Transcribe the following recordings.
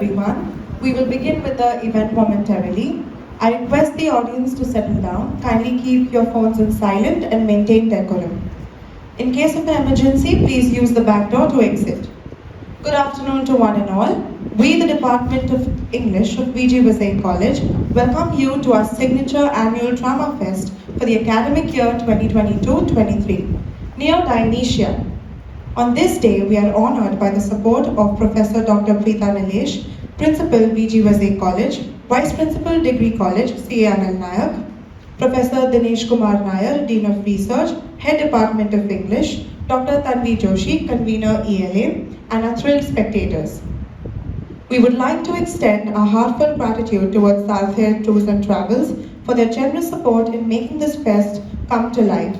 everyone. We will begin with the event momentarily. I request the audience to settle down. Kindly keep your phones on silent and maintain decorum. In case of an emergency, please use the back door to exit. Good afternoon to one and all. We, the Department of English of Vaze College, welcome you to our signature annual Drama Fest for the academic year 2022-23, Neo-Dionysia. On this day, we are honored by the support of Professor Dr. Preeta Nilesh, Principal Vaze College, Vice Principal Degree College, C.A.N.L. Nayak, Professor Dinesh Kumar Nair, Dean of Research, Head Department of English, Dr. Tanvi Joshi, Convener ELA, and our thrilled spectators. We would like to extend our heartfelt gratitude towards Sarthea Tours and Travels for their generous support in making this fest come to life.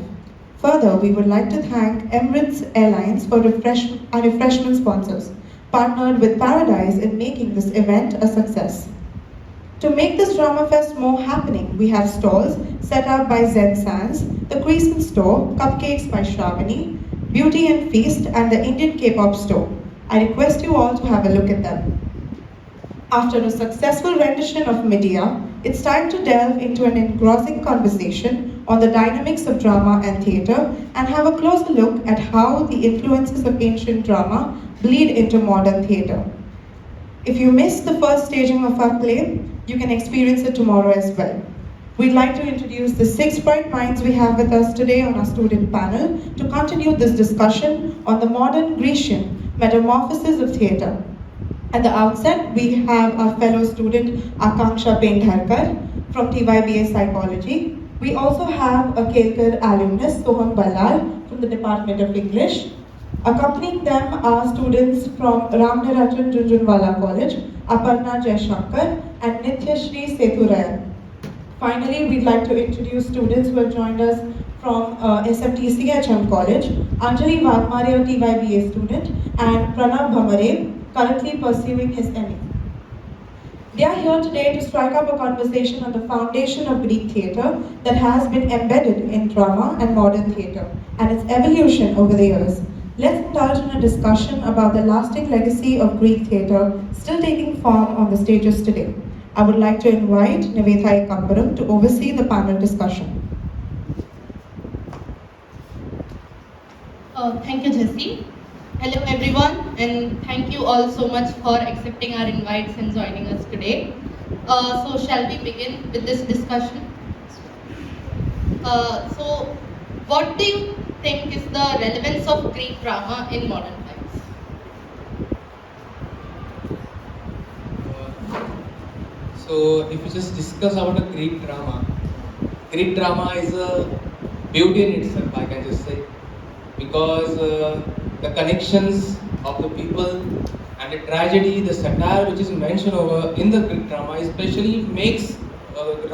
Further, we would like to thank Emirates Airlines for our refreshment sponsors, partnered with Paradise in making this event a success. To make this Drama Fest more happening, we have stalls set up by Zen Sans, the Crescent Store, Cupcakes by Shravani, Beauty and Feast, and the Indian K-pop store. I request you all to have a look at them. After a successful rendition of Medea, it's time to delve into an engrossing conversation on the dynamics of drama and theatre and have a closer look at how the influences of ancient drama bleed into modern theatre. If you missed the first staging of our play, you can experience it tomorrow as well. We'd like to introduce the 6 bright minds we have with us today on our student panel to continue this discussion on the Modern Grecian, Metamorphosis of Theatre. At the outset, we have our fellow student Akanksha Pendharkar from TYBA Psychology. We also have a Kelkar alumnus, Soham Ballal from the Department of English. Accompanying them are students from Ramnaratan Junjunwala College, Aparna Jaishankar, and Nithyashri Sethurayan. Finally, we'd like to introduce students who have joined us from SMTC HM College, Anjali Waghmare, a TYBA student, and Pranav Bhamare, currently pursuing his MA. They are here today to strike up a conversation on the foundation of Greek theatre that has been embedded in drama and modern theatre, and its evolution over the years. Let's indulge in a discussion about the lasting legacy of Greek theatre still taking form on the stages today. I would like to invite Nivetha Ekambaram to oversee the panel discussion. Thank you, Jessy. Hello everyone, and thank you all so much for accepting our invites and joining us today. So shall we begin with this discussion? So what do you think is the relevance of Greek drama in modern times? So if you just discuss about a Greek drama is a beauty in itself, I can just say, because the connections of the people and the tragedy, the satire which is mentioned over in the Greek drama especially makes Greek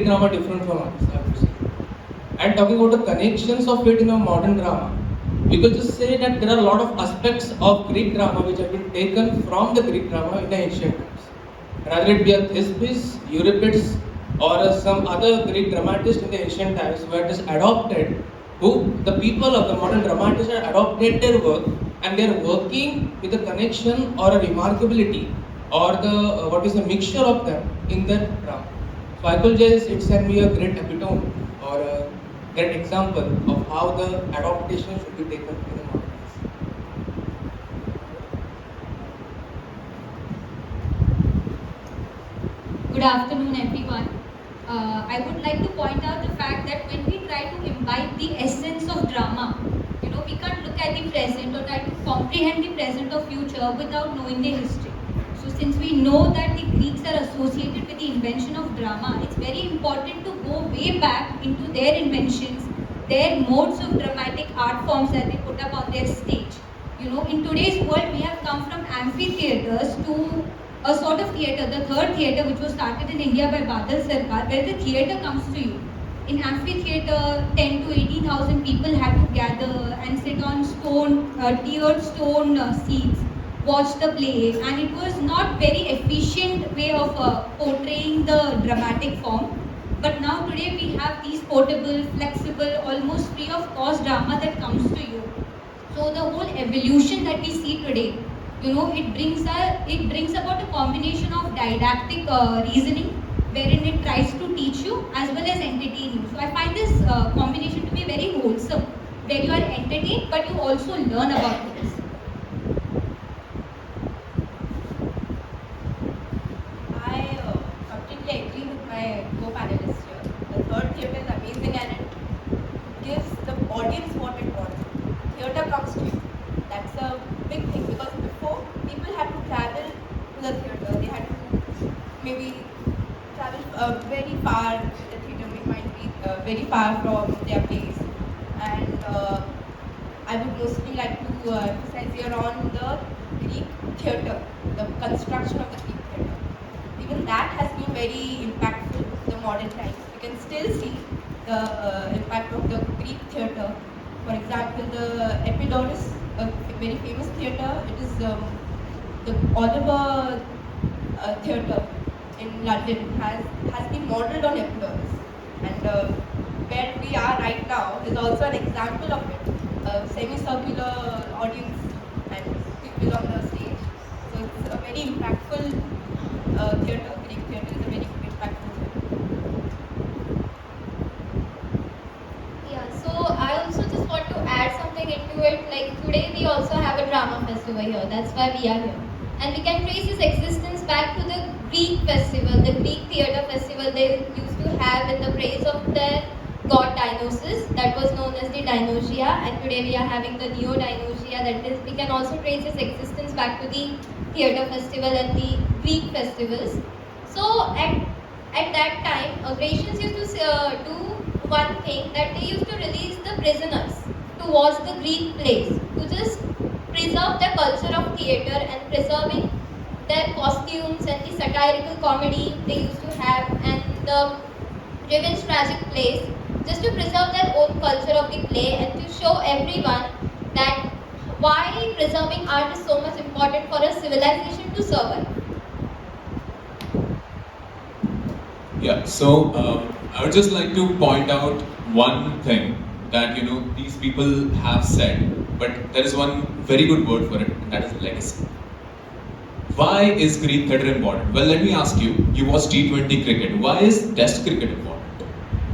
drama different from others, I would say. And talking about the connections of it in a modern drama, we could just say that there are a lot of aspects of Greek drama which have been taken from the Greek drama in the ancient times. Rather it be a Thespis, Euripides, or some other Greek dramatist in the ancient times who had just adopted, who the people of the modern dramatists have adopted their work and they are working with a connection or a remarkability or the what is the mixture of them in their drama. So I could just it can be a great epitome or a great example of how the adaptation should be taken in the modern times. Good afternoon, everyone. I would like to point out the fact that when we try to imbibe the essence of drama, we can't look at the present or try to comprehend the present or future without knowing the history. So since we know that the Greeks are associated with the invention of drama, it's very important to go way back into their inventions, their modes of dramatic art forms that they put up on their stage. In today's world, we have come from amphitheaters to a sort of theatre, the third theatre which was started in India by Badal Sarkar, where the theatre comes to you. In amphitheatre, 10 to 18,000 people had to gather and sit on tiered stone seats, watch the play, and it was not very efficient way of portraying the dramatic form. But now today we have these portable, flexible, almost free of cost drama that comes to you. So the whole evolution that we see today, it brings about a combination of didactic reasoning, wherein it tries to teach you as well as entertain you. So I find this combination to be very wholesome, where you are entertained but you also learn about things. I completely agree with my co-panelists here. The third theatre is amazing and it gives the audience what it wants. Theatre comes to you. That's a big thing because before people had to travel to the theatre. They had to maybe travel very far. The theatre might be very far from their place, and I would mostly like to emphasize here on the Greek theatre, the construction of the Greek theatre. Even that has been very impactful in the modern times. We can still see the impact of the Greek theatre. For example, the Epidaurus, a very famous theatre. It is the Oliver theatre in London has been modelled on Epidaurus, and where we are right now is also an example of it. A semicircular audience and people on the stage. So it's a very impactful theatre. Greek theatre is a very impactful theatre. Yeah, so I also just want to add something into it. Like today we also have a drama fest over here. That's why we are here. And we can trace its existence back to the Greek festival, the Greek theatre festival they used to have in the praise of their god Dionysus, that was known as the Dionysia, and today we are having the Neo-Dionysia, that is, we can also trace its existence back to the theatre festival and the Greek festivals. So at that time, Grecians used to do one thing, that they used to release the prisoners to watch the Greek plays, to just preserve the culture of theatre and preserving their costumes and the satirical comedy they used to have and the revenge tragic plays, just to preserve their own culture of the play and to show everyone that why preserving art is so much important for a civilization to survive. Yeah, so I would just like to point out one thing that these people have said, but there is one very good word for it, and that is legacy. Why is Greek theatre important? Well, let me ask you, you watch T20 cricket. Why is Test cricket important?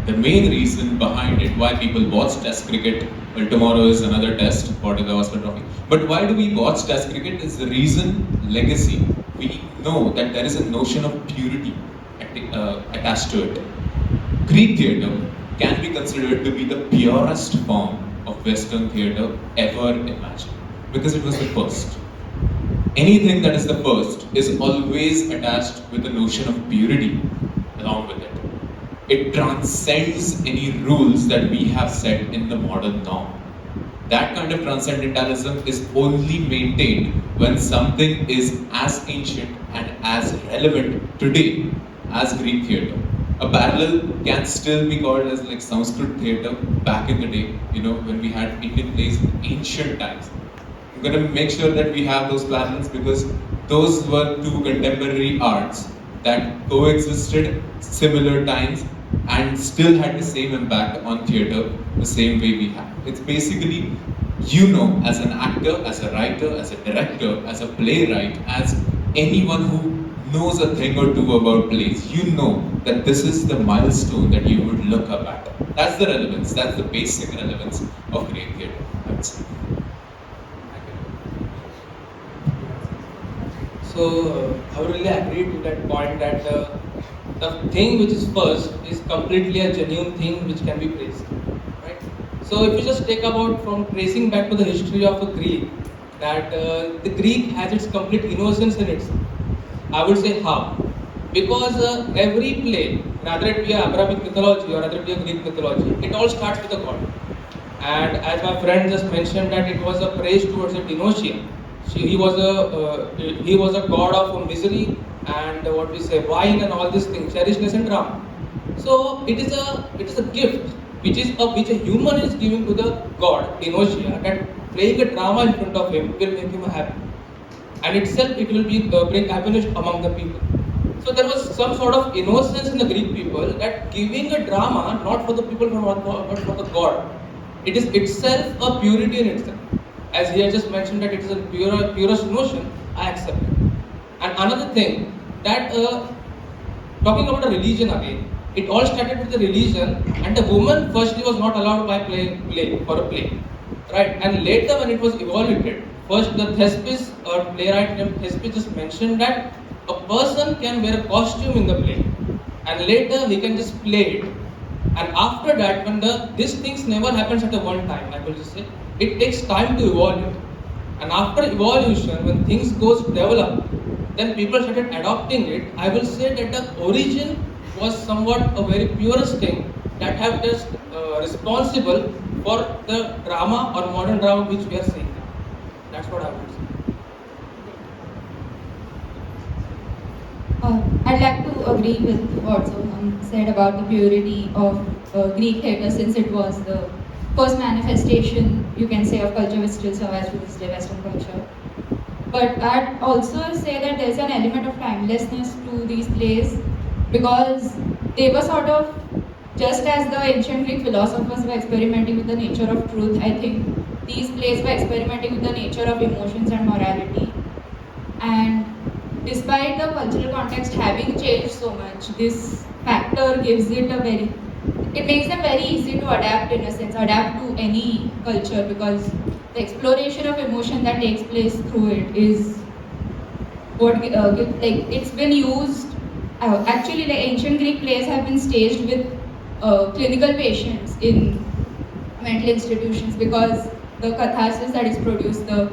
The main reason behind it, why people watch Test cricket, well, tomorrow is another test for the Vaviskar trophy. But why do we watch Test cricket is the reason legacy. We know that there is a notion of purity attached to it. Greek theatre can be considered to be the purest form of Western theatre ever imagined, because it was the first. Anything that is the first is always attached with the notion of purity along with it. It transcends any rules that we have set in the modern norm. That kind of transcendentalism is only maintained when something is as ancient and as relevant today as Greek theatre. A parallel can still be called as like Sanskrit theatre back in the day, when we had Indian plays in ancient times. I'm going to make sure that we have those parallels because those were two contemporary arts that coexisted similar times and still had the same impact on theatre the same way we have. It's basically, as an actor, as a writer, as a director, as a playwright, as anyone who knows a thing or two about plays, that this is the milestone that you would look up at. That's the relevance, that's the basic relevance of Greek theatre, I would say. So I would really agree to that point that the thing which is first is completely a genuine thing which can be praised, right? So if you just take about from tracing back to the history of the Greek, that the Greek has its complete innocence in itself. I would say how? Because every play, rather it be a Abrahamic mythology or rather it be a Greek mythology, it all starts with a god. And as my friend just mentioned that it was a praise towards a Dionysia. He was a god of misery and what we say wine and all these things, cherishness and drama. So it is a gift which a human is giving to the god Dionysia, that playing a drama in front of him will make him happy, and itself it will be bring happiness among the people. So there was some sort of innocence in the Greek people that giving a drama not for the people but for the god. It is itself a purity in itself. as he has just mentioned that it is a purest notion, I accept it. And another thing, that talking about a religion again, it all started with the religion, and the woman firstly was not allowed by play for a play, right? And later when it was evaluated, first the Thespis, or playwright named Thespis, just mentioned that a person can wear a costume in the play, and later he can just play it. And after that, when these things never happens at a one time, I will just say, it takes time to evolve. And after evolution, when things goes develop, then people started adopting it. I will say that the origin was somewhat a very purest thing that have just responsible for the drama or modern drama which we are seeing now. That's what I would say. I'd like to agree with what Soham said about the purity of Greek theatre, since it was the first manifestation, you can say, of culture which still survives to this day, Western culture. But I'd also say that there's an element of timelessness to these plays, because they were sort of, just as the ancient Greek philosophers were experimenting with the nature of truth, I think these plays were experimenting with the nature of emotions and morality. And despite the cultural context having changed so much, this factor gives it it makes them very easy to adapt, in a sense, adapt to any culture, because the exploration of emotion that takes place through it is what, it's been used, actually the ancient Greek plays have been staged with clinical patients in mental institutions, because the catharsis that is produced, the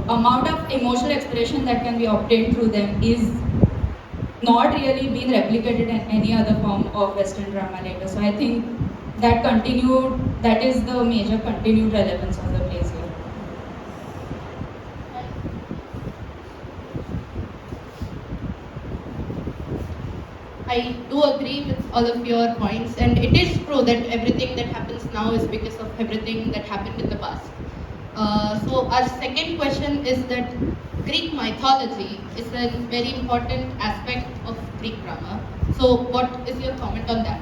amount of emotional expression that can be obtained through them is not really being replicated in any other form of Western drama later. So I think that is the major continued relevance of the plays here. I do agree with all of your points, and it is true that everything that happens now is because of everything that happened in the past. So our second question is that Greek mythology is a very important aspect of Greek drama. So what is your comment on that?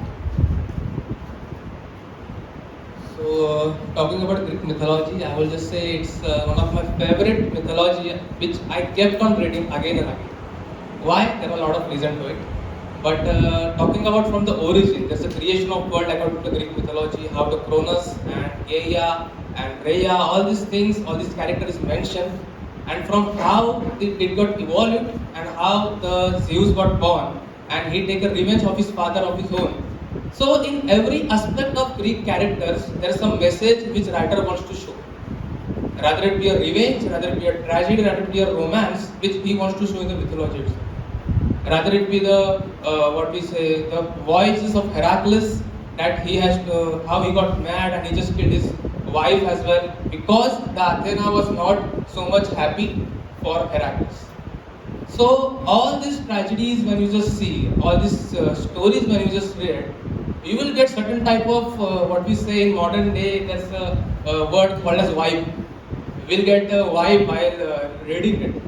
So talking about Greek mythology, I will just say it's one of my favorite mythology, which I kept on reading again and again. Why? There are a lot of reasons to it. But talking about from the origin, there's a creation of world according to the Greek mythology, how the Cronus and Gaia and Rhea, all these things, all these characters mentioned, and from how it got evolved and how the Zeus got born and he take a revenge of his father of his own. So in every aspect of Greek characters, there is some message which writer wants to show. Rather it be a revenge, rather it be a tragedy, rather it be a romance, which he wants to show in the mythology itself. Rather it be the the voices of Heracles, that he has to, how he got mad and he just killed his wife as well, because the Athena was not so much happy for Heracles. So all these tragedies, when you just see, all these stories when you just read, you will get certain type of what we say in modern day, there's a word called as vibe. You will get a vibe while reading it.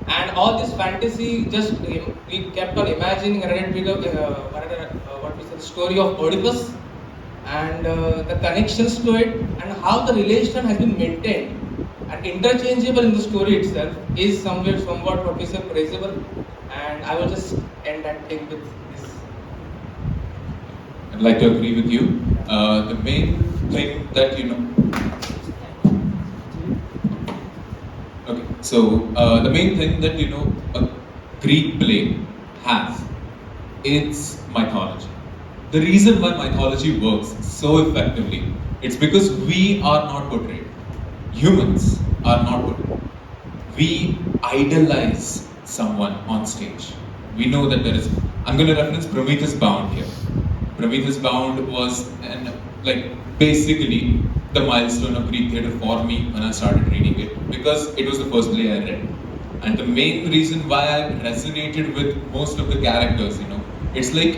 And all this fantasy, just we kept on imagining what we say, the story of Oedipus and the connections to it, and how the relation has been maintained and interchangeable in the story itself is somewhat what we say praisable. And I will just end that thing with this. I'd like to agree with you. The main thing that Okay, so the main thing that a Greek play has, it's mythology. The reason why mythology works so effectively, it's because we are not portrayed. Humans are not portrayed. We idolize someone on stage. We know that there is. I'm going to reference Prometheus Bound here. Prometheus Bound was basically the milestone of Greek theatre for me when I started reading it, because it was the first play I read. And the main reason why I resonated with most of the characters, it's like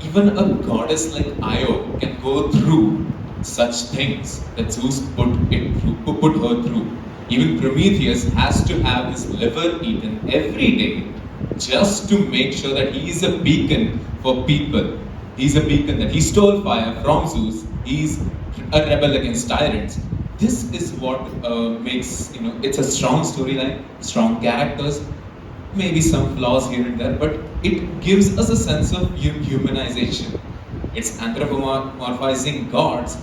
even a goddess like Io can go through such things that Zeus put her through. Even Prometheus has to have his liver eaten every day just to make sure that he is a beacon for people. He's a beacon that he stole fire from Zeus. He's a rebel against tyrants. this is what makes, it's a strong storyline, strong characters, maybe some flaws here and there, but it gives us a sense of humanization. It's anthropomorphizing gods.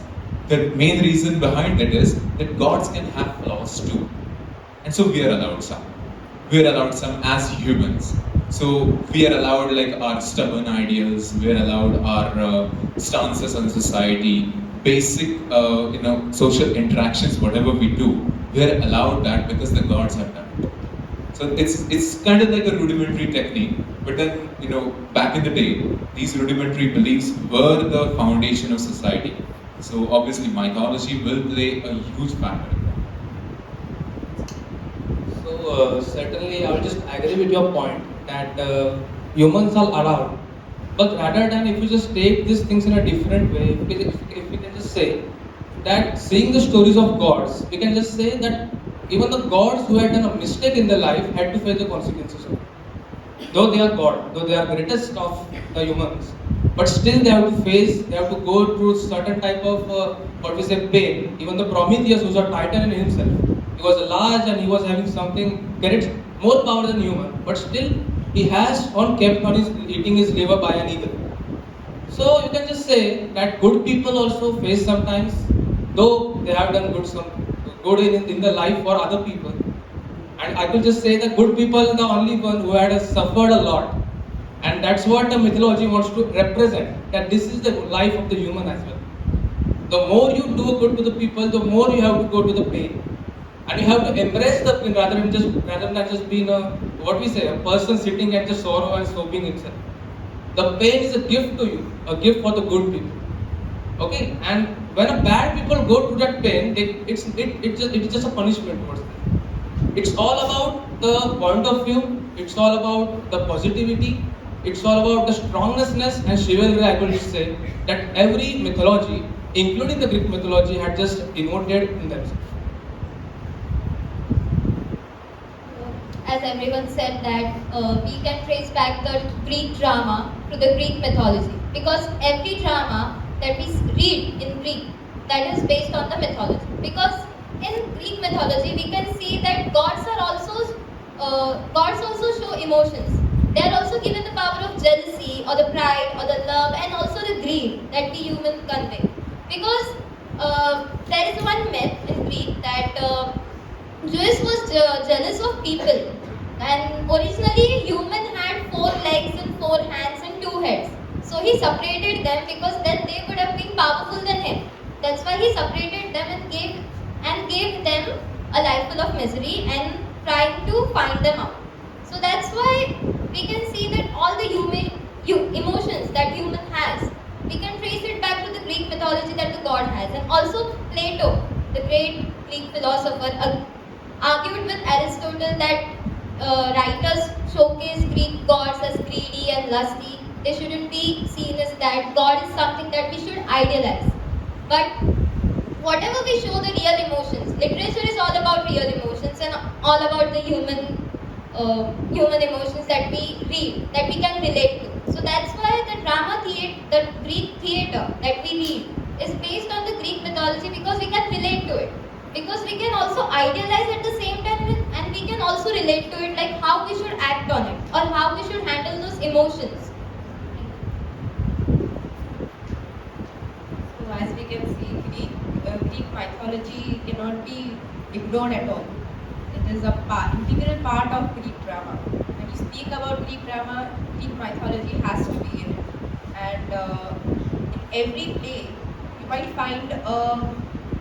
The main reason behind it is that gods can have flaws too. And so we are allowed some. We are allowed some as humans. So we are allowed like our stubborn ideals, we are allowed our stances on society, basic social interactions, whatever we do, we are allowed that because the gods have done it. So it's kind of like a rudimentary technique, but then back in the day, these rudimentary beliefs were the foundation of society. So obviously mythology will play a huge factor. So certainly I will just agree with your point that humans are allowed. But rather than if you just take these things in a different way, if we can just say that seeing the stories of gods, we can just say that even the gods who had done a mistake in their life had to face the consequences of it. Though they are God, though they are greatest of the humans, but still they have to go through certain type of what we say pain. Even the Prometheus, who was a titan in himself, he was large and he was having something carried more power than human, but still he has kept on eating his liver by an eagle. So you can just say that good people also face sometimes, though they have done good in their life for other people. And I could just say that good people are the only one who had suffered a lot. And that's what the mythology wants to represent, that this is the life of the human as well. The more you do good to the people, the more you have to go to the pain. And you have to embrace the pain rather than just being a person sitting at the sorrow and sobbing himself. The pain is a gift to you, a gift for the good people. Okay? And when a bad people go through that pain, it's just a punishment towards them. It's all about the point of view, it's all about the positivity, it's all about the strongness and chivalry. I could say that every mythology, including the Greek mythology, had just denoted in themselves. As everyone said that we can trace back the Greek drama to the Greek mythology, because every drama that we read in Greek, that is based on the mythology. Because in Greek mythology we can see that gods also show emotions. They are also given the power of jealousy or the pride or the love and also the greed that we humans convey. Because there is one myth in Greek that Zeus was jealous of people, and originally human had 4 legs and 4 hands and 2 heads. So he separated them because then they would have been powerful than him. That's why he separated them and gave them a life full of misery and trying to find them out. So that's why we can see that all the emotions that human has, we can trace it back to the Greek mythology that the god has. And also Plato, the great Greek philosopher, argued with Aristotle that writers showcase Greek gods as greedy and lusty. They shouldn't be seen as that. God is something that we should idealize. But whatever we show the real emotions, literature is all about real emotions and all about the human emotions that we read, that we can relate to. So that's why the Greek theatre that we read is based on the Greek mythology, because we can relate to it. Because we can also idealize at the same time, and we can also relate to it, like how we should act on it or how we should handle those emotions. So as we can see, Greek mythology cannot be ignored at all. It is a integral part of Greek drama. When you speak about Greek drama, Greek mythology has to be in it. And in every play, you might find a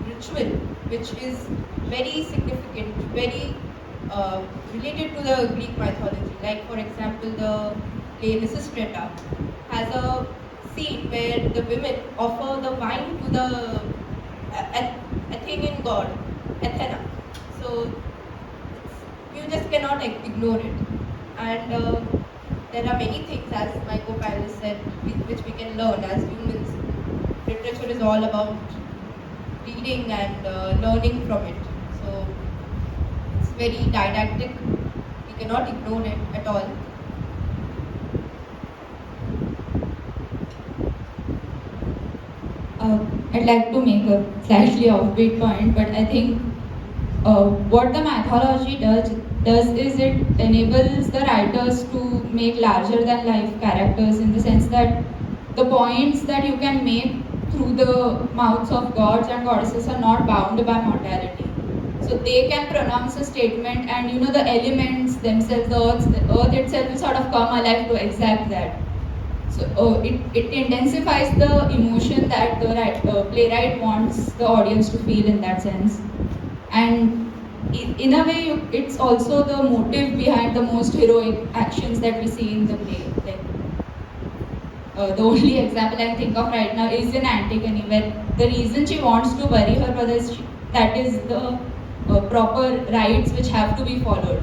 ritual which is very significant, very related to the Greek mythology. Like for example, the play Lysistrata has a scene where the women offer the wine to the Athenian god, Athena. So you just cannot ignore it. And there are many things, as my co-panelist said, which we can learn as humans. Literature is all about reading and learning from it. So it's very didactic. We cannot ignore it at all. I'd like to make a slightly offbeat point, but I think what the mythology does is it enables the writers to make larger than life characters, in the sense that the points that you can make through the mouths of gods and goddesses are not bound by mortality. So they can pronounce a statement, and the elements themselves, the earth itself will sort of come alive to exact that. So it intensifies the emotion that the playwright wants the audience to feel in that sense. And in a way, it's also the motive behind the most heroic actions that we see in the play. The only example I can think of right now is in Antigone, where the reason she wants to bury her brother is that is the proper rites which have to be followed.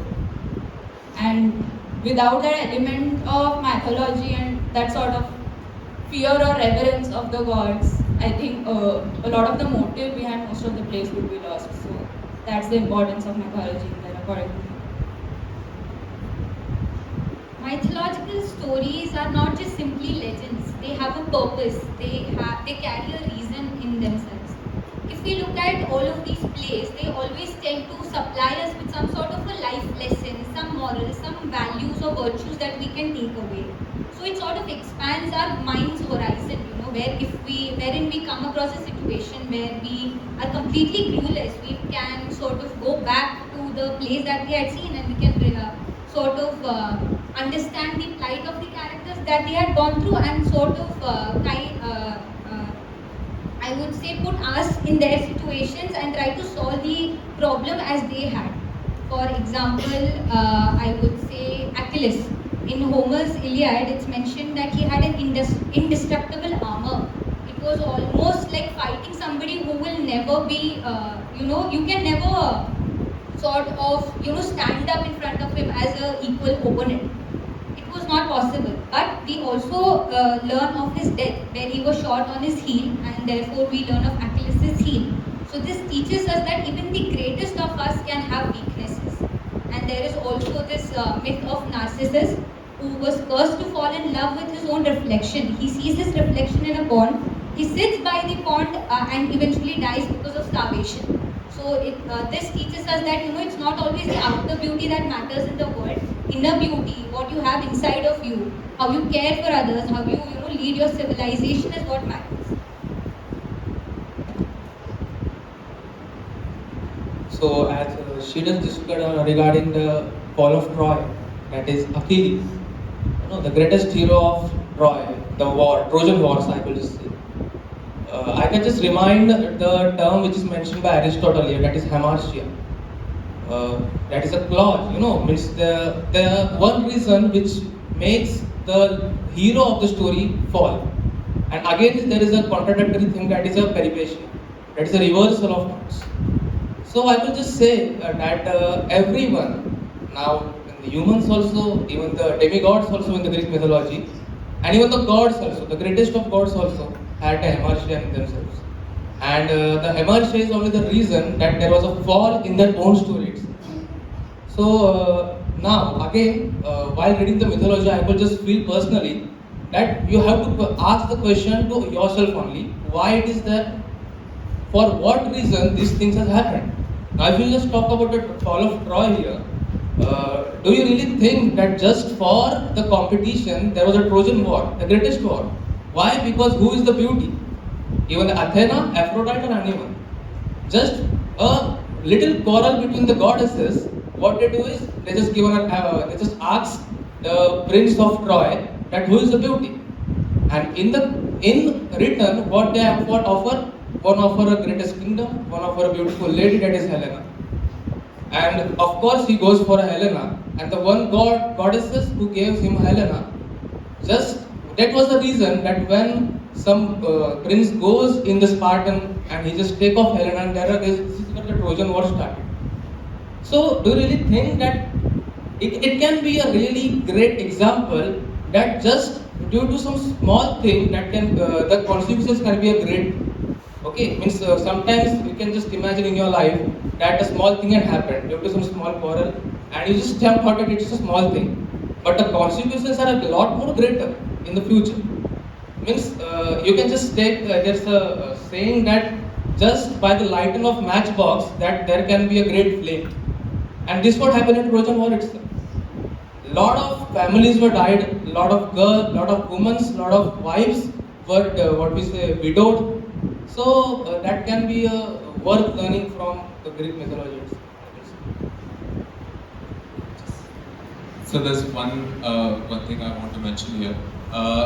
And without that element of mythology and that sort of fear or reverence of the gods, I think a lot of the motive behind most of the plays would be lost. So that's the importance of mythology in that, according to me. Mythological stories are not just simply legends. They have a purpose. They carry a reason in themselves. If we look at all of these plays, they always tend to supply us with some sort of a life lesson, some morals, some values or virtues that we can take away. So it sort of expands our mind's horizon, wherein we come across a situation where we are completely clueless. We can sort of go back to the plays that we had seen, and we can sort of understand the plight of the characters that they had gone through, and sort of I would say put us in their situations and try to solve the problem as they had. For example, I would say Achilles. In Homer's Iliad, it's mentioned that he had an indestructible armor. It was almost like fighting somebody who will never be, you can never sort of, stand up in front of him as an equal opponent. It was not possible. But we also learn of his death, where he was shot on his heel, and therefore we learn of Achilles' heel. So this teaches us that even the greatest of us can have weaknesses. And there is also this myth of Narcissus, who was cursed to fall in love with his own reflection. He sees his reflection in a pond. He sits by the pond and eventually dies because of starvation. So this teaches us that it's not always the outer beauty that matters in the world. Inner beauty, what you have inside of you, how you care for others, how you lead your civilization is what matters. So as she just discussed regarding the fall of Troy, that is Achilles, the greatest hero of Troy, the war, Trojan Wars, I will just say. I can just remind the term which is mentioned by Aristotle here, that is hamartia. That is a clause, means the one reason which makes the hero of the story fall. And again, there is a contradictory thing, that is a peripetia, that is a reversal of terms. So I will just say that everyone, now the humans also, even the demigods also in the Greek mythology, and even the gods also, the greatest of gods also, had a hamartia in themselves. And the hamartia is only the reason that there was a fall in their own stories. So now again, while reading the mythology, I will just feel personally that you have to ask the question to yourself only, why it is that, for what reason these things have happened. Now if you just talk about the fall of Troy here, do you really think that just for the competition there was a Trojan war, the greatest war? Why? Because who is the beauty? Even Athena, Aphrodite, or anyone? Just a little quarrel between the goddesses. What they do is they just they just ask the prince of Troy that who is the beauty, and in return what they have offer. One offer a greatest kingdom, one offer a beautiful lady, that is Helena. And of course he goes for a Helena, and the one goddesses who gave him Helena, just that was the reason that when some prince goes in the Spartan and he just take off Helena, and this is where the Trojan War started. So do you really think that it can be a really great example that just due to some small thing that can the consequences can be a great. Okay, means sometimes you can just imagine in your life that a small thing had happened due to some small quarrel, and you just thought that it's a small thing, but the consequences are a lot more greater in the future. Means you can just take there's a saying that just by the lighting of matchbox that there can be a great flame. And this what happened in Trojan War itself. Lot of families were died, lot of girls, lot of women, lot of wives were widowed. So that can be worth learning from the Greek mythology. So there's one thing I want to mention here.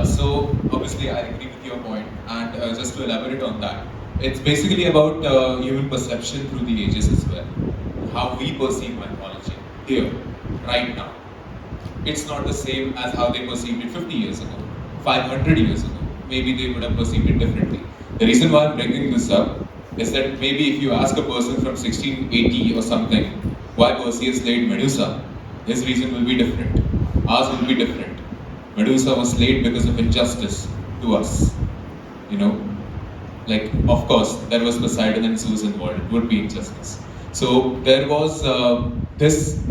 So obviously I agree with your point, and just to elaborate on that, it's basically about human perception through the ages as well. How we perceive mythology here, right now. It's not the same as how they perceived it 50 years ago, 500 years ago. Maybe they would have perceived it differently. The reason why I'm bringing this up is that maybe if you ask a person from 1680 or something why Perseus slayed Medusa, his reason will be different. Ours will be different. Medusa was slayed because of injustice to us. You know, like, of course, there was Poseidon and Zeus involved. It would be injustice. So there was this.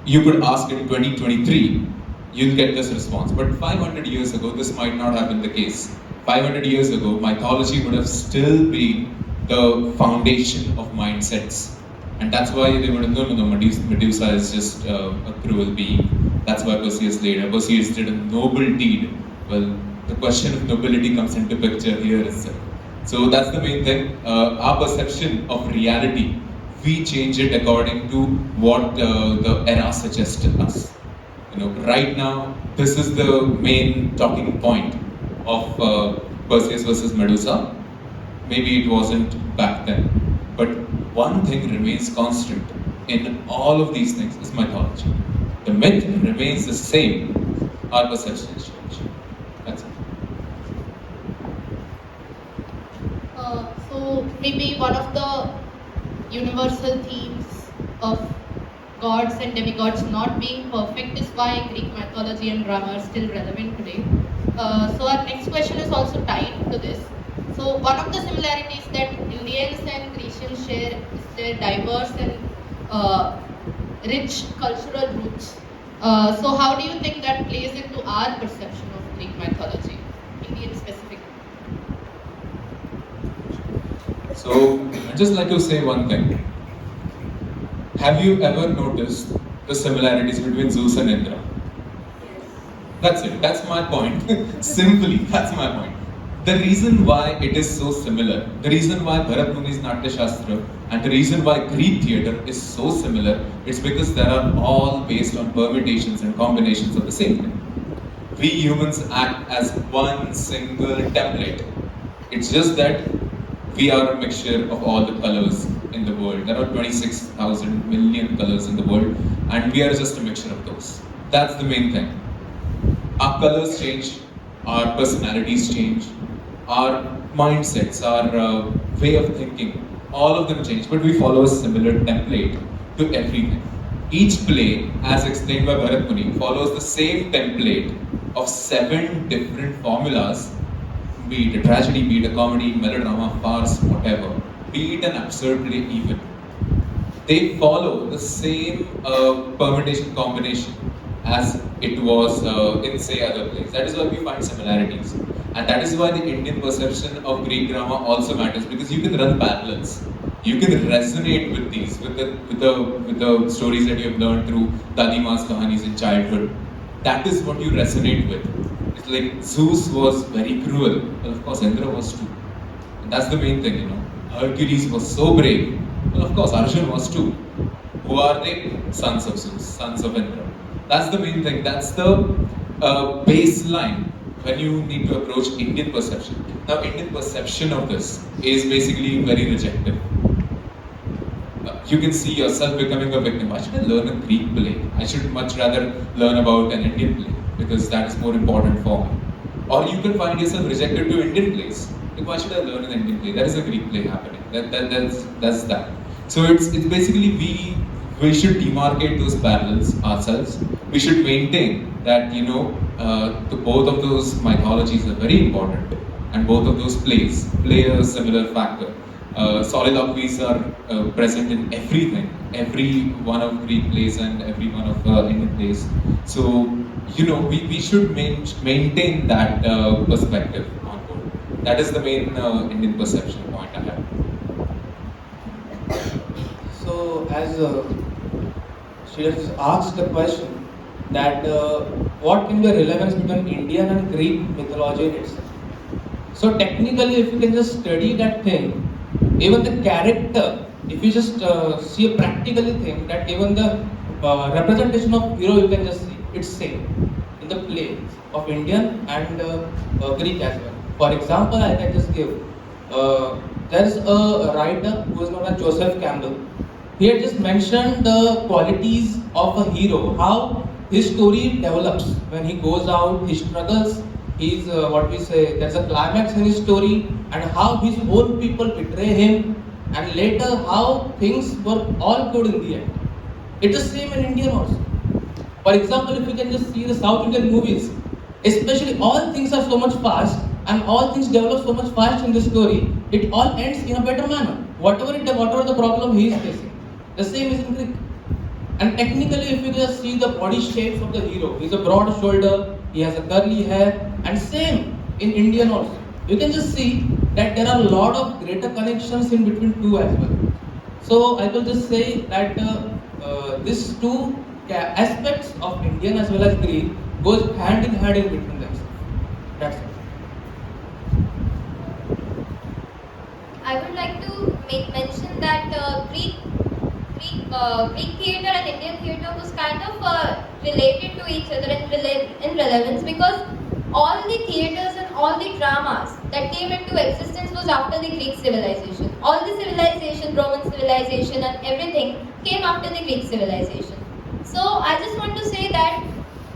You could ask in 2023, you'll get this response. But 500 years ago, this might not have been the case. 500 years ago, mythology would have still been the foundation of mindsets. And that's why they would have known, no, Medusa is just a cruel being. That's why Perseus slayed her. Perseus did a noble deed. Well, the question of nobility comes into picture here itself. So that's the main thing. Our perception of reality, we change it according to what the era suggested us. You know, right now, this is the main talking point of Perseus versus Medusa. Maybe it wasn't back then, but one thing remains constant in all of these things is mythology. The myth remains the same. Our perceptions change. That's it. So maybe one of the universal themes of gods and demigods not being perfect is why Greek mythology and drama are still relevant today. So our next question is also tied to this. So one of the similarities that Indians and Grecians share is their diverse and rich cultural roots. So how do you think that plays into our perception of Greek mythology, Indian specifically? So, I'd just like to say one thing. Have you ever noticed the similarities between Zeus and Indra? That's it. That's my point. Simply, that's my point. The reason why it is so similar, the reason why Bharat Muni's Natya Shastra and the reason why Greek theatre is so similar, is because they are all based on permutations and combinations of the same thing. We humans act as one single template. It's just that we are a mixture of all the colors in the world. There are 26,000 million colors in the world, and we are just a mixture of those. That's the main thing. Our colors change, our personalities change, our mindsets, our way of thinking, all of them change, but we follow a similar template to everything. Each play, as explained by Bharat Muni, follows the same template of 7 different formulas, be it a tragedy, be it a comedy, melodrama, farce, whatever, be it an absurd play even. They follow the same permutation combination as it was in, say, other plays. That is why we find similarities. And that is why the Indian perception of Greek drama also matters, because you can run parallels. You can resonate with these, with the stories that you have learned through Dadima's kahanis in childhood. That is what you resonate with. It's like Zeus was very cruel. Well, of course, Indra was too. And that's the main thing, you know. Hercules was so brave. Well, of course, Arjun was too. Who are they? Sons of Zeus, sons of Indra. That's the main thing. That's the baseline when you need to approach Indian perception. Now, Indian perception of this is basically very rejective. You can see yourself becoming a victim. Why should I learn a Greek play? I should much rather learn about an Indian play, because that is more important for me. Or you can find yourself rejected to Indian plays. Like, why should I learn an Indian play? There is a Greek play happening. That's that. So it's basically we should demarcate those parallels ourselves. We should maintain that, you know, both of those mythologies are very important, and both of those plays play a similar factor. Soliloquies are present in everything, every one of Greek plays and every one of Indian plays. So, you know, we should maintain that perspective on board. That is the main Indian perception point I have. So, as she has asked the question that what can be the relevance between Indian and Greek mythology in itself. So, technically, if you can just study that thing, even the character, if you just see a practically thing, that even the representation of hero, you can just see it's same in the play of Indian and Greek as well. For example, I can just give there's a writer who is known as Joseph Campbell. He had just mentioned the qualities of a hero, how his story develops when he goes out, he struggles, he's what we say, there's a climax in his story, and how his own people betray him, and later how things were all good in the end. It's the same in Indian also. For example, if you can just see the South Indian movies, especially all things are so much fast and all things develop so much fast in the story, it all ends in a better manner. Whatever the problem he is facing. The same is in Greek. And technically, if you just see the body shapes of the hero, he's a broad shoulder, he has a curly hair, and same in Indian also. You can just see that there are a lot of greater connections in between two as well. So I will just say that these two aspects of Indian as well as Greek goes hand in hand in between themselves. That's it. I would like to make mention that Greek theatre and Indian theatre was kind of related to each other in relevance, because all the theatres and all the dramas that came into existence was after the Greek civilization. All the civilization, Roman civilization and everything came after the Greek civilization. So I just want to say that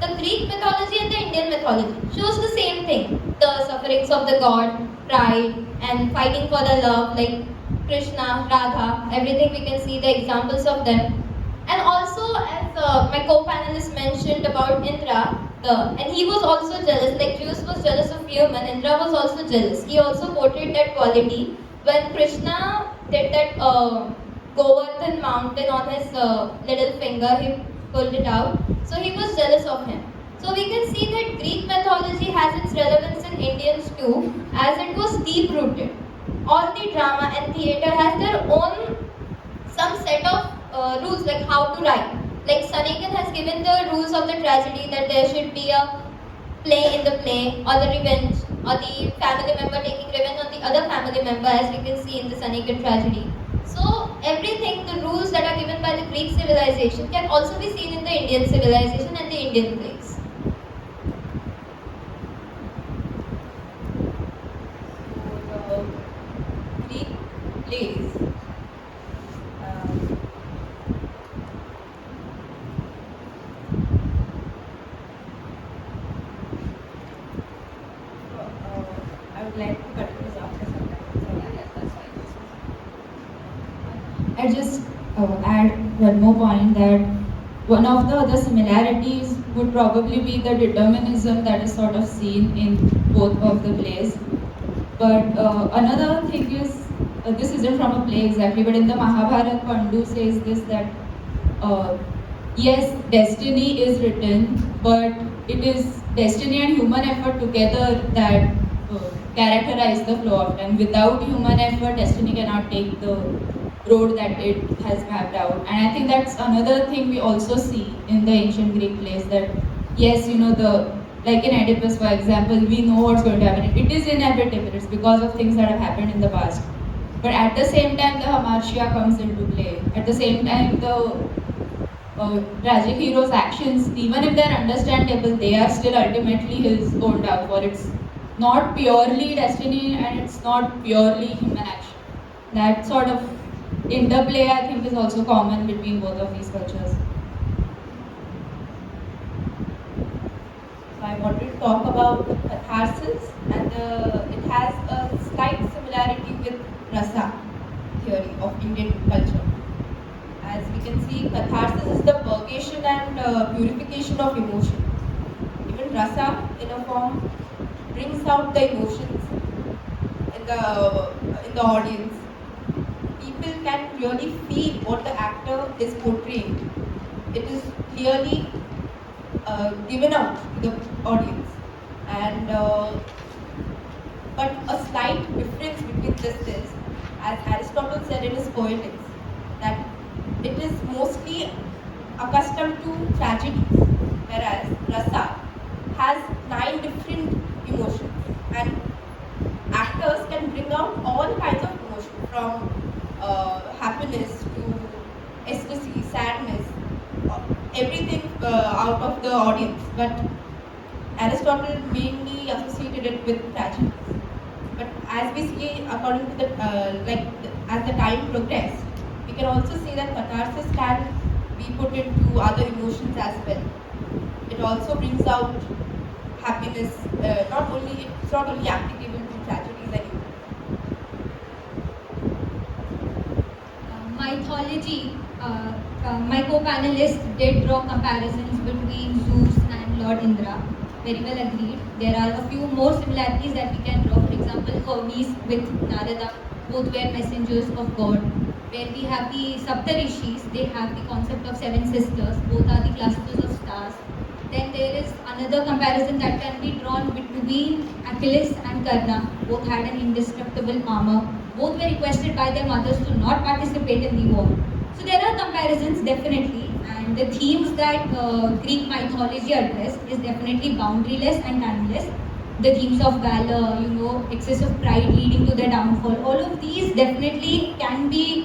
the Greek mythology and the Indian mythology shows the same thing. The sufferings of the god, pride and fighting for the love, like Krishna, Radha, everything we can see the examples of them. And also, as my co-panelist mentioned about Indra, and he was also jealous, like Zeus was jealous of human, Indra was also jealous. He also portrayed that quality when Krishna did that Govardhan mountain on his little finger, he pulled it out. So he was jealous of him. So we can see that Greek mythology has its relevance in Indians too, as it was deep rooted. All the drama and theatre has their own some set of rules, like how to write. Like Sanegan has given the rules of the tragedy, that there should be a play in the play, or the revenge, or the family member taking revenge on the other family member, as we can see in the Sanegan tragedy. So everything, the rules that are given by the Greek civilization can also be seen in the Indian civilization and the Indian plays. So the Greek plays, I would like to continue this after some time. So yeah, that's fine. I just add one more point, that one of the other similarities would probably be the determinism that is sort of seen in both of the plays. But another thing is, this isn't from a play exactly, but in the Mahabharata, Pandu says this, that yes, destiny is written, but it is destiny and human effort together that characterize the flow of time. Without human effort, destiny cannot take the road that it has mapped out. And I think that's another thing we also see in the ancient Greek plays, that yes, like in Oedipus, for example, we know what's going to happen. It is inevitable. It's because of things that have happened in the past. But at the same time, the hamartia comes into play. At the same time, the tragic hero's actions, even if they're understandable, they are still ultimately his own downfall. It's not purely destiny and it's not purely human action. That sort of interplay, I think, is also common between both of these cultures. So I wanted to talk about the catharsis, and it has a slight similarity with rasa theory of Indian culture. As we can see, catharsis is the purgation and purification of emotion. Even rasa, in a form, brings out the emotions in the audience. People can really feel what the actor is portraying. It is clearly given out to the audience, and But a slight difference between this is, as Aristotle said in his Poetics, that it is mostly accustomed to tragedies, whereas Rasa has 9 different emotions, and actors can bring out all kinds of emotions from happiness to ecstasy, sadness, everything out of the audience. But Aristotle mainly associated it with tragedies. But as we see, according to as the time progressed, we can also see that catharsis can be put into other emotions as well. It also brings out happiness. It's not only applicable to tragedies anymore. Mythology, my co-panelists did draw comparisons between Zeus and Lord Indra. Very well agreed. There are a few more similarities that we can draw. For example, Hermes with Narada, both were messengers of God. Where we have the Saptarishis, they have the concept of 7 sisters, both are the clusters of stars. Then there is another comparison that can be drawn between Achilles and Karna. Both had an indestructible armor. Both were requested by their mothers to not participate in the war. So there are comparisons definitely, and the themes that Greek mythology addressed is definitely boundaryless and timeless. The themes of valor, excessive pride leading to their downfall. All of these definitely can be,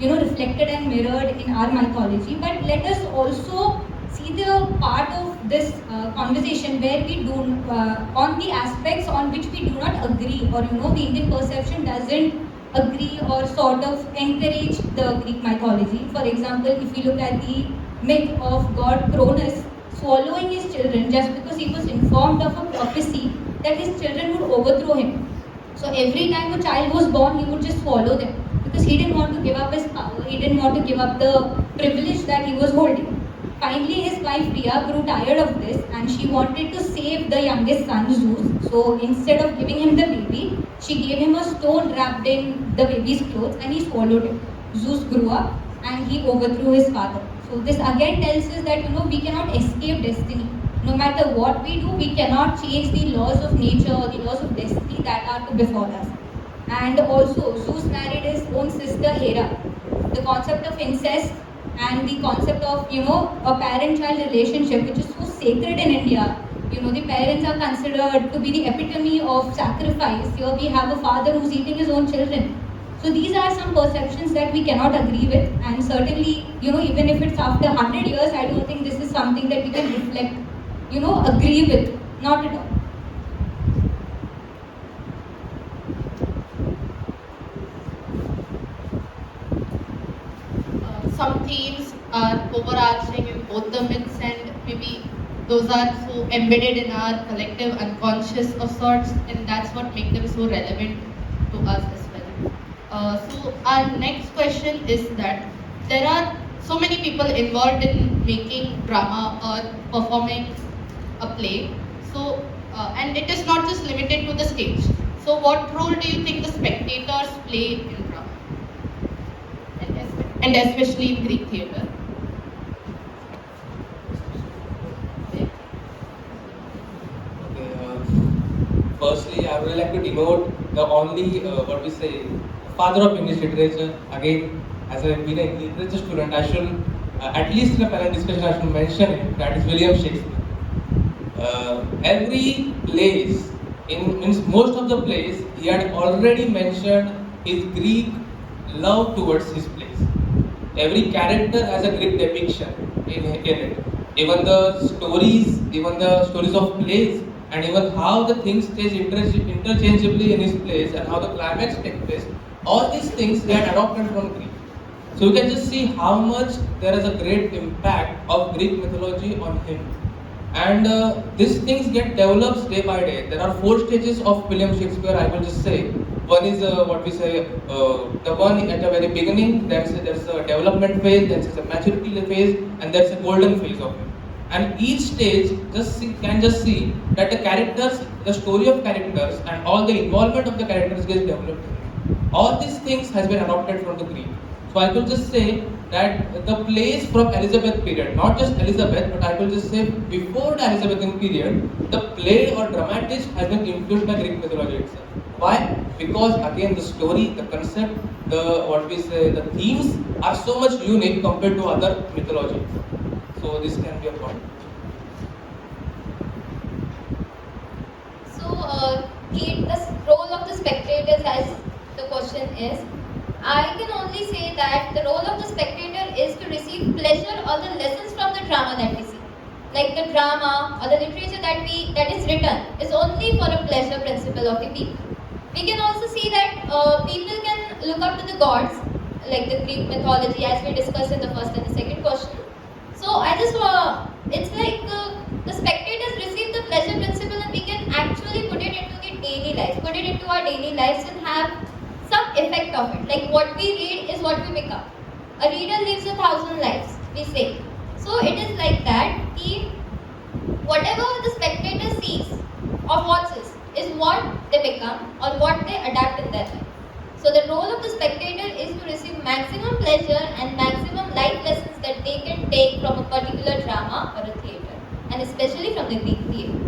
reflected and mirrored in our mythology. But let us also see the part of this conversation where we do on the aspects on which we do not agree, or the Indian perception doesn't agree or sort of encourage the Greek mythology. For example, if we look at the myth of god Cronus swallowing his children just because he was informed of a prophecy that his children would overthrow him. So every time a child was born, he would just swallow them because he didn't want to give up his power, he didn't want to give up the privilege that he was holding. Finally, his wife Rhea grew tired of this and she wanted to save the youngest son, Zeus. So instead of giving him the baby, she gave him a stone wrapped in the baby's clothes and he swallowed it. Zeus grew up and he overthrew his father. So this again tells us that we cannot escape destiny. No matter what we do, we cannot change the laws of nature or the laws of destiny that are to befall us. And also, Zeus married his own sister Hera. The concept of incest and the concept of a parent-child relationship, which is so sacred in India. The parents are considered to be the epitome of sacrifice. Here we have a father who's eating his own children. So these are some perceptions that we cannot agree with, and certainly even if it's after 100 years, I don't think this is something that we can reflect, agree with. Not at all. Some themes are overarching in both the myths, and maybe those are so embedded in our collective unconscious of sorts, and that's what makes them so relevant to us as well. So our next question is that there are so many people involved in making drama or performing a play. So and it is not just limited to the stage. So what role do you think the spectators play in drama? And especially in Greek theatre? Firstly, I would like to denote the only, father of English literature. Again, as I've been a literature student, I should, at least in a panel discussion, I should mention it. That is William Shakespeare. Every plays, in most of the plays, he had already mentioned his Greek love towards his plays. Every character has a Greek depiction in it. Even the stories of plays, and even how the things stage interchangeably in his plays and how the climax takes place, all these things he had adopted from Greek. So we can just see how much there is a great impact of Greek mythology on him. And these things get developed day by day. There are 4 stages of William Shakespeare, I will just say. One is the one at the very beginning, there's a development phase, there's a maturity phase, and there's a golden phase of him. And each stage can just see that the characters, the story of characters, and all the involvement of the characters gets developed. All these things has been adopted from the Greek. So I could just say that the plays from Elizabeth period, not just Elizabeth, but I could just say before the Elizabethan period, the play or dramatist has been influenced by Greek mythology itself. Why? Because again the story, the concept, the themes are so much unique compared to other mythology. So this can be a point. So, the role of the spectators, as the question is, I can only say that the role of the spectator is to receive pleasure or the lessons from the drama that we see. Like the drama or the literature that is written is only for a pleasure principle of the people. We can also see that people can look up to the gods, like the Greek mythology, as we discussed in the first and the second question. So I just it's like the spectators receive the pleasure principle, and we can actually put it into the daily lives, put it into our daily lives, and have some effect of it. Like what we read is what we become. A reader lives 1,000 lives, we say. So it is like that. Whatever the spectator sees or watches is what they become or what they adapt in their life. So the role of the spectator is to receive maximum pleasure and maximum life lessons that they can take from a particular drama or a theatre, and especially from the Greek theatre.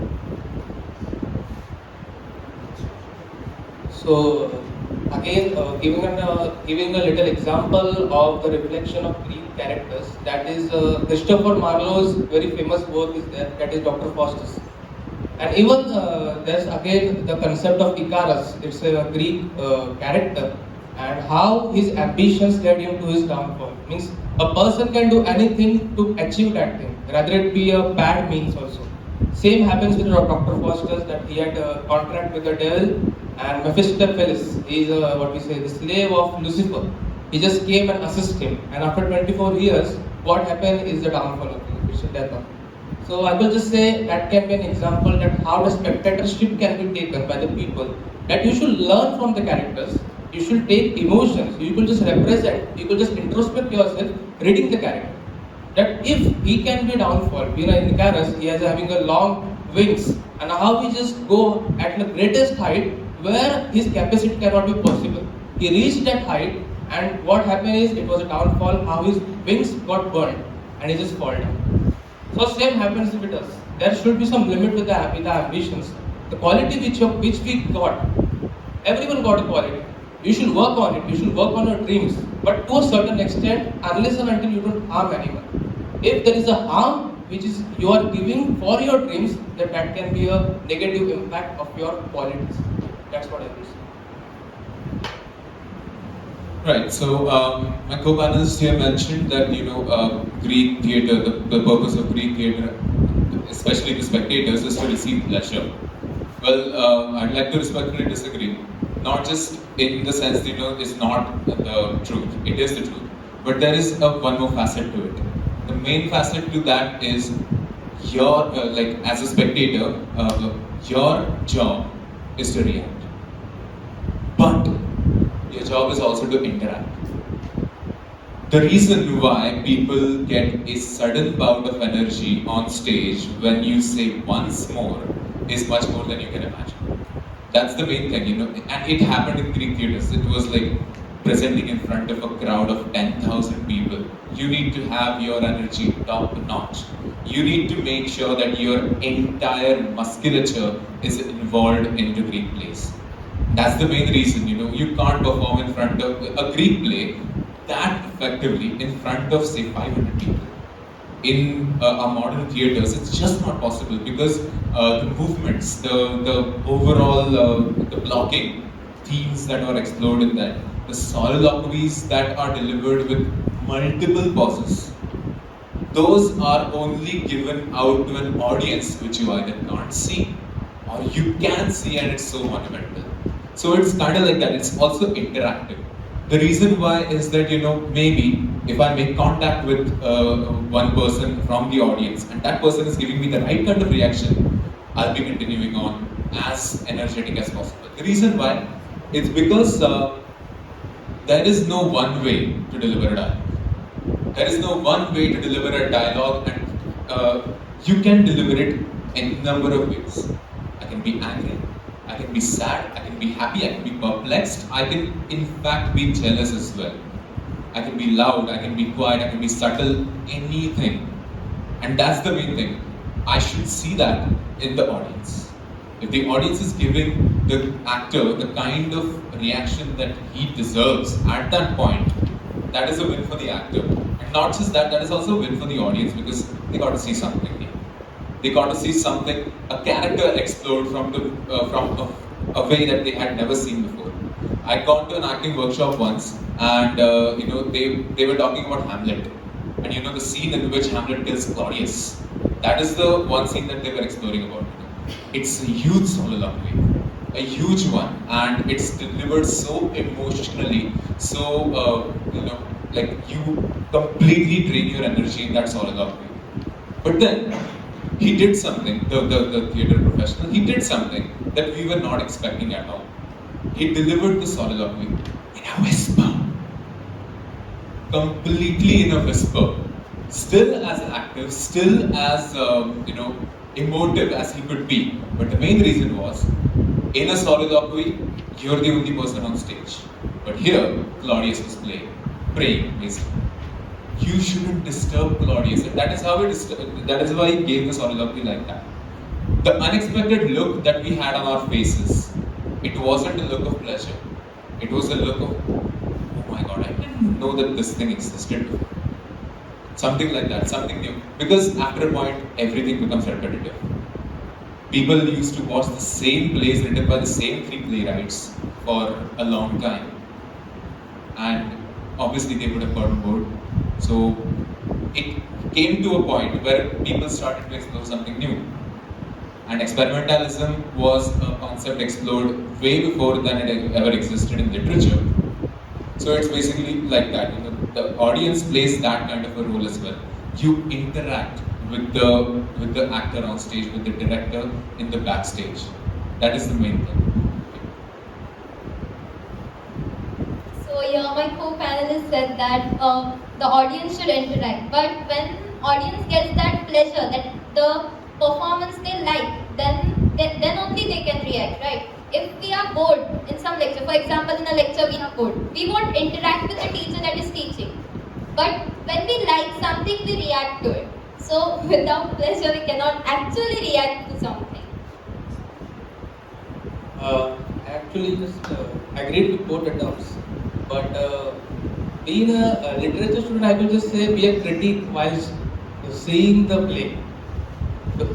So again, giving a little example of the reflection of Greek characters, that is Christopher Marlowe's very famous work is there, that is Dr. Faustus. And even there's again the concept of Icarus. It's a Greek character, and how his ambitions led him to his downfall. Means a person can do anything to achieve that thing, rather it be a bad means also. Same happens with Dr. Faustus, that he had a contract with the devil, and Mephistopheles is the slave of Lucifer. He just came and assisted him, and after 24 years, what happened is the downfall of him. It's the death of him. So I will just say that can be an example that how the spectatorship can be taken by the people. That you should learn from the characters. You should take emotions. You could just represent. You could just introspect yourself reading the character. That if he can be downfall, in Icarus, he is having a long wings, and how he just go at the greatest height where his capacity cannot be possible. He reached that height, and what happened is it was a downfall. How his wings got burned, and he just fall down. So same happens with us. There should be some limit with the ambitions. The quality which we got, everyone got a quality. You should work on it. You should work on your dreams, but to a certain extent, unless and until you don't harm anyone. If there is a harm which is you are giving for your dreams, then that can be a negative impact of your qualities. That's what I will say. Right. So my co-panelists here mentioned that Greek theatre, the purpose of Greek theatre, especially the spectators, is to receive pleasure. Well, I'd like to respectfully disagree. Not just in the sense that it's not the truth. It is the truth. But there is one more facet to it. The main facet to that is your as a spectator, your job is to react. But your job is also to interact. The reason why people get a sudden bout of energy on stage when you say once more is much more than you can imagine. That's the main thing, and it happened in Greek theatres. It was like presenting in front of a crowd of 10,000 people. You need to have your energy top notch. You need to make sure that your entire musculature is involved into Greek plays. That's the main reason, you can't perform in front of a Greek play that effectively in front of say 500 people. In our modern theatres, it's just not possible because the movements, the overall, the blocking themes that are explored in that, the soliloquies that are delivered with multiple pauses, those are only given out to an audience which you either can't see or you can see, and it's so monumental. So it's kind of like that. It's also interactive. The reason why is that, maybe if I make contact with one person from the audience and that person is giving me the right kind of reaction, I'll be continuing on as energetic as possible. The reason why is because there is no one way to deliver a dialogue. There is no one way to deliver a dialogue, and you can deliver it in a number of ways. I can be angry, I can be sad, I can be happy, I can be perplexed, I can in fact be jealous as well. I can be loud, I can be quiet, I can be subtle, anything. And that's the main thing. I should see that in the audience. If the audience is giving the actor the kind of reaction that he deserves at that point, that is a win for the actor. And not just that, that is also a win for the audience because they got to see something new. They got to see something, a character explode from a way that they had never seen before. I'd gone to an acting workshop once, and they were talking about Hamlet, and the scene in which Hamlet kills Claudius. That is the one scene that they were exploring about. It's a huge soliloquy, a huge one, and it's delivered so emotionally, so like you completely drain your energy in that soliloquy. But then he did something, the theatre professional, he did something that we were not expecting at all. He delivered the soliloquy in a whisper. Completely in a whisper. Still as active, still as, emotive as he could be. But the main reason was, in a soliloquy, you're the only person on stage. But here, Claudius was praying, basically. You shouldn't disturb Claudius. And that is why he gave the soliloquy like that. The unexpected look that we had on our faces, it wasn't a look of pleasure. It was a look of, oh my god, I didn't know that this thing existed before. Something like that, something new. Because after a point, everything becomes repetitive. People used to watch the same plays written by the same three playwrights for a long time. And obviously they would have gotten bored. So it came to a point where people started to explore something new. And experimentalism was a concept explored way before than it ever existed in literature. So it's basically like that. The audience plays that kind of a role as well. You interact with the actor on stage, with the director in the backstage. That is the main thing. So yeah, my co-panelist said that the audience should interact. But when audience gets that pleasure, that the performance they like, then only they can react, right? If we are bored in some lecture, for example, in a lecture we are bored, we won't interact with the teacher that is teaching. But when we like something, we react to it. So without pleasure, we cannot actually react to something. I actually just agreed with both the terms. But being a literature student, I will just say be a critic while seeing the play.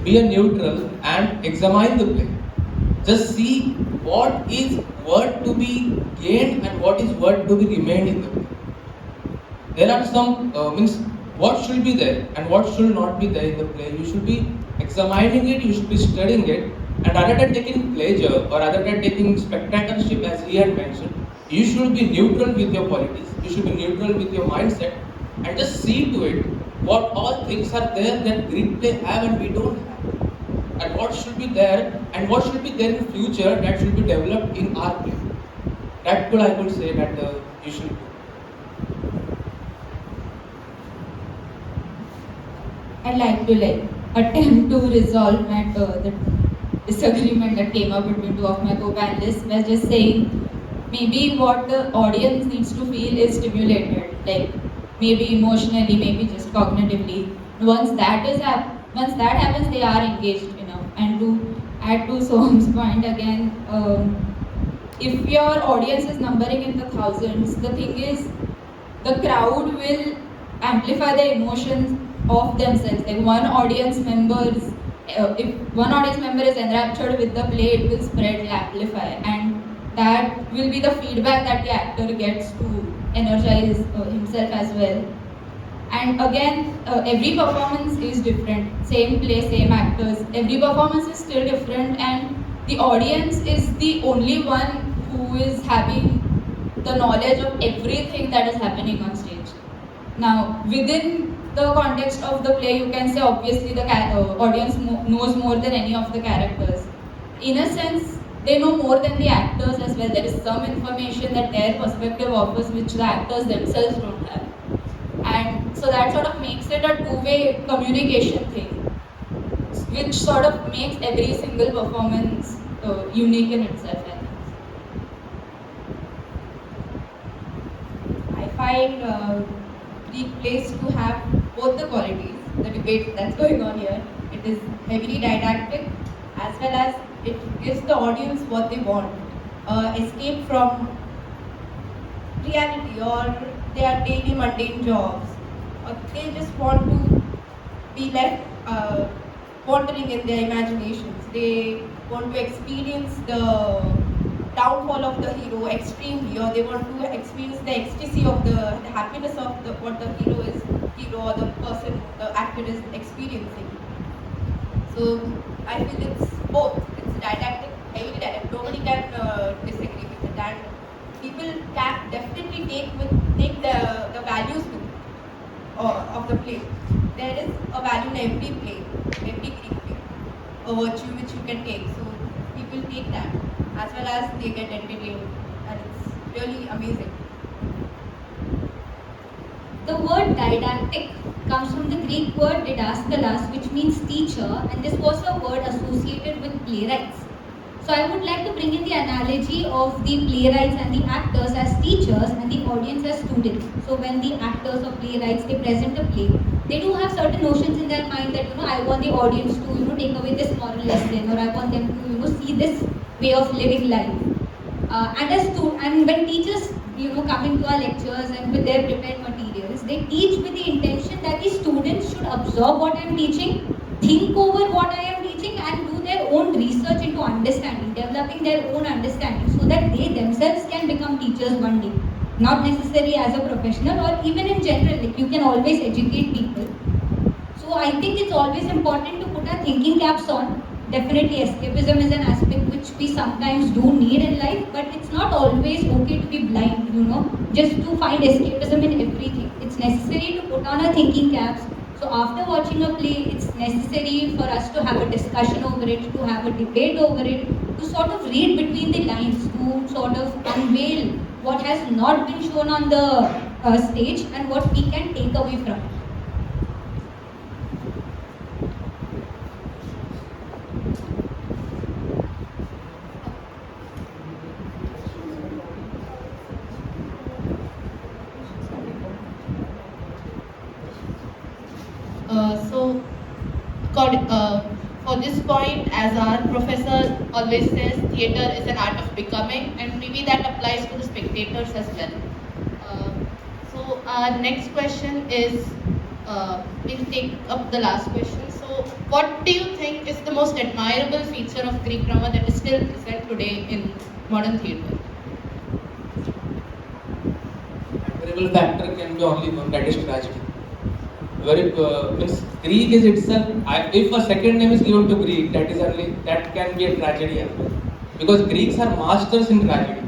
Be a neutral and examine the play. Just see what is worth to be gained and what is worth to be remained in the play. There are some what should be there and what should not be there in the play. You should be examining it, you should be studying it, and rather than taking pleasure or rather than taking spectatorship as he had mentioned, you should be neutral with your politics, you should be neutral with your mindset and just see to it what all things are there that Greek play have and we don't have. And what should be there and what should be there in future that should be developed in our play. That could I could say that you should do. I'd like to attempt to resolve the disagreement that came up between two of my co-panelists by just saying maybe what the audience needs to feel is stimulated, like maybe emotionally, maybe just cognitively. Once that happens, they are engaged enough. And to add to Soham's point again, if your audience is numbering in the thousands, the thing is, the crowd will amplify the emotions of themselves. Like if one audience member is enraptured with the play, it will spread, amplify, and that will be the feedback that the actor gets to energize himself as well. And again, every performance is different. Same play, same actors. Every performance is still different, and the audience is the only one who is having the knowledge of everything that is happening on stage. Now, within the context of the play, you can say obviously the audience knows more than any of the characters. In a sense, they know more than the actors as well. There is some information that their perspective offers which the actors themselves don't have. And so that sort of makes it a two-way communication thing, which sort of makes every single performance unique in itself, I think. I find Greek plays to have both the qualities, the debate that's going on here. It is heavily didactic as well as it gives the audience what they want. Escape from reality or their daily mundane jobs. Or they just want to be left wandering in their imaginations. They want to experience the downfall of the hero extremely, or they want to experience the ecstasy of the happiness of what the hero or the person, the actor is experiencing. So I feel it's both. It's didactic, heavily didactic. Nobody can disagree with it, and people can definitely take the values with of the play. There is a value in every play, every Greek play, a virtue which you can take. So people take that as well as they get entertained, and it's really amazing. The word didactic comes from the Greek word didaskalos, which means teacher, and this was a word associated with playwrights. So I would like to bring in the analogy of the playwrights and the actors as teachers and the audience as students. So when the actors or playwrights, they present a play, they do have certain notions in their mind that, I want the audience to, take away this moral lesson, or I want them to, see this way of living life. And when teachers, come into our lectures and with their prepared materials, they teach with the intention that the students should absorb what I am teaching, think over what I am teaching, and do their own research into understanding, developing their own understanding, so that they themselves can become teachers one day. Not necessarily as a professional, or even in general, like you can always educate people. So I think it's always important to put our thinking caps on. Definitely escapism is an aspect which we sometimes do need in life, but it's not always okay to be blind, just to find escapism in everything. It's necessary to put on our thinking caps. So after watching a play, it's necessary for us to have a discussion over it, to have a debate over it, to sort of read between the lines, to sort of unveil what has not been shown on the stage and what we can take away from it. For this point, as our professor always says, theatre is an art of becoming, and maybe that applies to the spectators as well. So our next question is, we'll take up the last question. So what do you think is the most admirable feature of Greek drama that is still present today in modern theatre? Admirable factor can be only one, that is tragedy. Means Greek is itself. If a second name is given to Greek, that can be a tragedy as well. Because Greeks are masters in tragedy.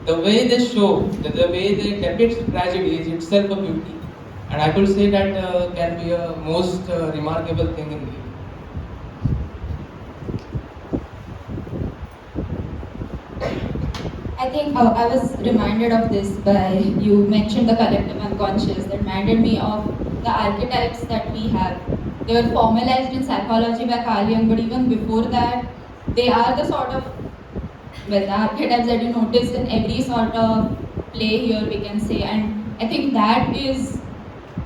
The way they show, the way they depict tragedy is itself a beauty, and I could say that can be a most remarkable thing in Greek. I think I was reminded of this by you mentioned the collective unconscious, that reminded me of the archetypes that we have. They were formalized in psychology by Carl Jung, but even before that, they are the sort of, the archetypes that you notice in every sort of play here, we can say. And I think that is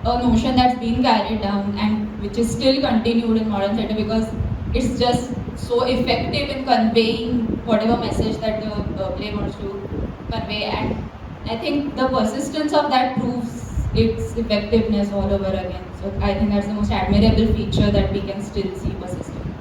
a notion that's been carried down and which is still continued in modern theatre, because it's just so effective in conveying whatever message that the play wants to convey. And I think the persistence of that proves its effectiveness all over again. So I think that's the most admirable feature that we can still see persisting.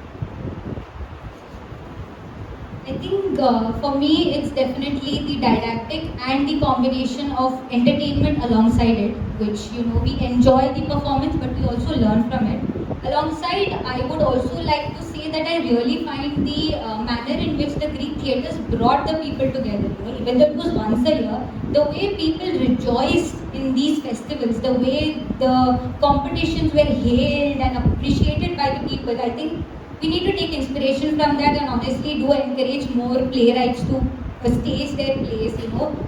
I think for me, it's definitely the didactic and the combination of entertainment alongside it, which we enjoy the performance, but we also learn from it. Alongside, I would also like to say that I really find the manner in which the Greek theatres brought the people together. Even though it was once a year, the way people rejoiced in these festivals, the way the competitions were hailed and appreciated by the people, I think we need to take inspiration from that, and honestly do encourage more playwrights to stage their plays.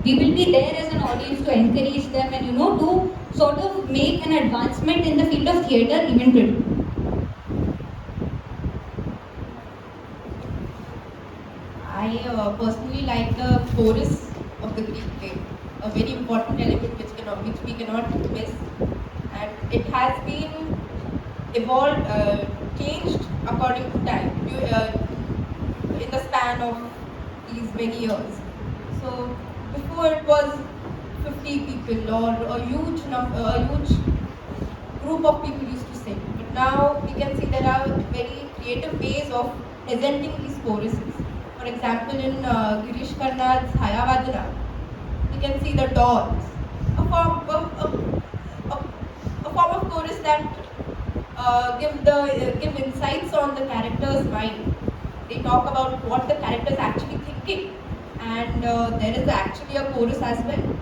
We will be there as an audience to encourage them and to sort of make an advancement in the field of theatre even today. I personally like the chorus of the Greek play, a very important element which can which we cannot miss, and it has been evolved, changed according to time in the span of these many years. So before it was 50 people or a huge group of people used to sing. But now we can see there are very creative ways of presenting these choruses. For example, in Girish Karnad's Hayavadana, we can see the dolls, a form of chorus that give insights on the character's mind. They talk about what the character is actually thinking, and there is actually a chorus as well.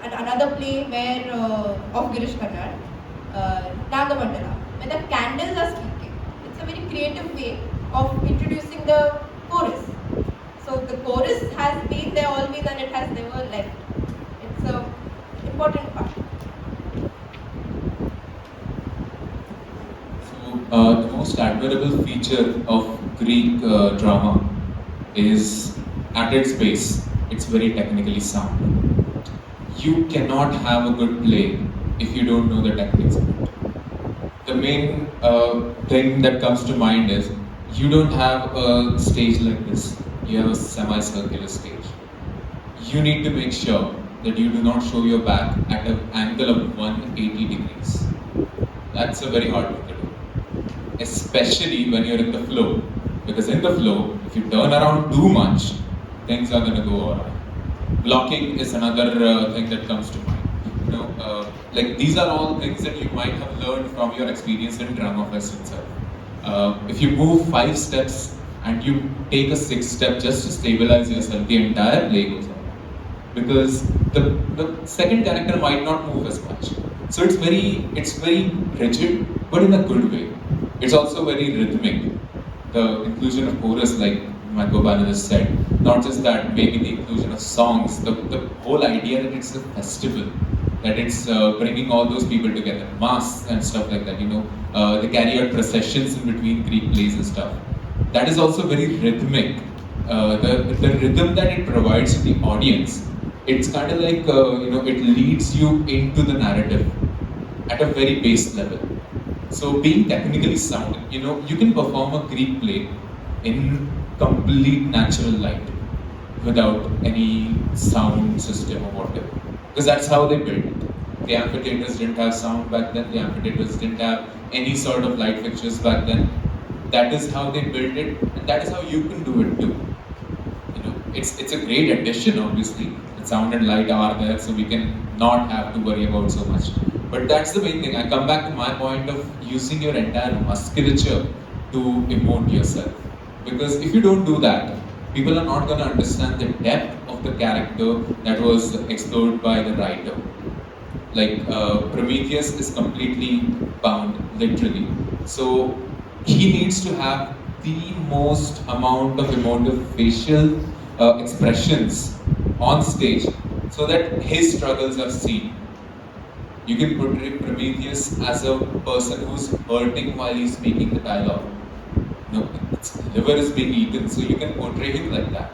And another play where of Girish Karnad, Nagamandala, where the candles are speaking. It's a very creative way of introducing the chorus. So the chorus has been there always and it has never left. It's an important part. So the most admirable feature of Greek drama is at its base, it's very technically sound. You cannot have a good play if you don't know the techniques of it. The main thing that comes to mind is you don't have a stage like this. You have a semicircular stage. You need to make sure that you do not show your back at an angle of 180 degrees. That's a very hard thing to do, especially when you're in the flow. Because in the flow, if you turn around too much, things are going to go awry. Blocking is another thing that comes to mind. Like these are all things that you might have learned from your experience in Drama Fest itself. If you move 5 steps and you take a 6th step just to stabilize yourself, the entire play goes on. Because the second character might not move as much. So it's very rigid, but in a good way. It's also very rhythmic. The inclusion of chorus, like my co-panelist said, not just that, maybe the inclusion of songs, the whole idea that it's a festival, that it's bringing all those people together, masks and stuff like that, they carry out processions in between Greek plays and stuff. That is also very rhythmic. The rhythm that it provides to the audience, it's kind of like, it leads you into the narrative at a very base level. So being technically sound, you can perform a Greek play in complete natural light without any sound system or whatever. Because that's how they built it. The amphitheaters didn't have sound back then, the amphitheaters didn't have any sort of light fixtures back then. That is how they built it, and that is how you can do it too. It's a great addition, obviously. The sound and light are there, so we can not have to worry about so much. But that's the main thing. I come back to my point of using your entire musculature to emote yourself. Because if you don't do that, people are not going to understand the depth of the character that was explored by the writer. Like Prometheus is completely bound, literally. So he needs to have the most amount of emotive facial expressions on stage so that his struggles are seen. You can portray Prometheus as a person who's hurting while he's speaking the dialogue. Its liver is being eaten, so you can portray him like that.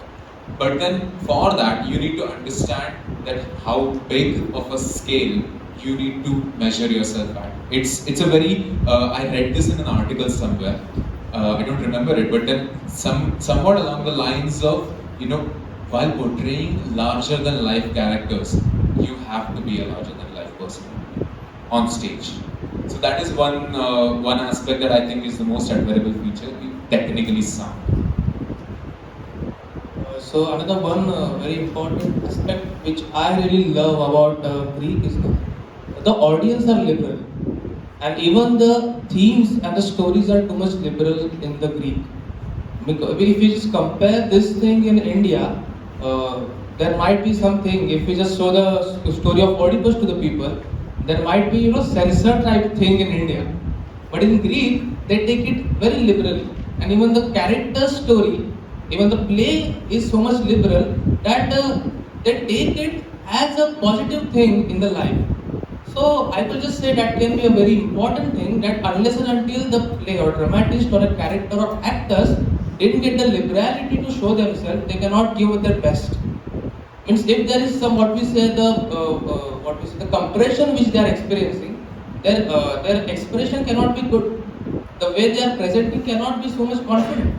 But then for that, you need to understand that how big of a scale you need to measure yourself at. It's a very, I read this in an article somewhere, I don't remember it, but then somewhat along the lines of, while portraying larger than life characters, you have to be a larger than life person on stage. So that is one aspect that I think is the most admirable feature, technically sound. So another one very important aspect which I really love about Greek is the audience are liberal, and even the themes and the stories are too much liberal in the Greek. Because if you just compare this thing in India, there might be something. If we just show the story of Oedipus to the people, there might be censor type thing in India. But in Greek, they take it very liberally, and even the character story, even the play is so much liberal that they take it as a positive thing in the life. So I will just say that can be a very important thing, that unless and until the play or dramatist or a character or actors didn't get the liberality to show themselves, they cannot give their best. Means if there is some what we say the compression which they are experiencing, their expression cannot be good. The way they are presenting cannot be so much confident.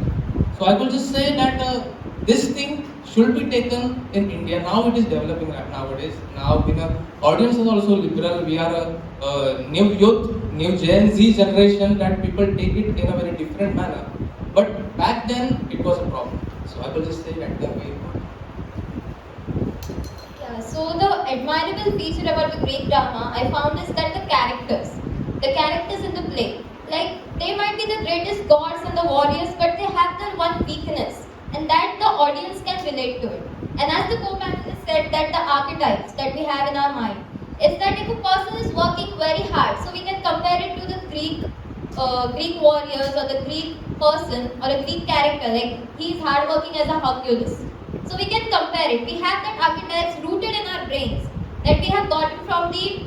So I will just say that this thing should be taken in India. Now it is developing nowadays. Now audience is also liberal. We are a new youth, new Gen Z generation that people take it in a very different manner. But back then it was a problem. So I will just say that way. Yeah, so the admirable feature about the Greek drama I found is that the characters in the play, like they might be the greatest gods and the warriors, but they have their one weakness, and that the audience can relate to it. And as the co-panelist said, that the archetypes that we have in our mind is that if a person is working very hard, so we can compare it to the Greek warriors or the Greek person or a Greek character, like he is hardworking as a Hercules. So we can compare it. We have that archetypes rooted in our brains that we have gotten from the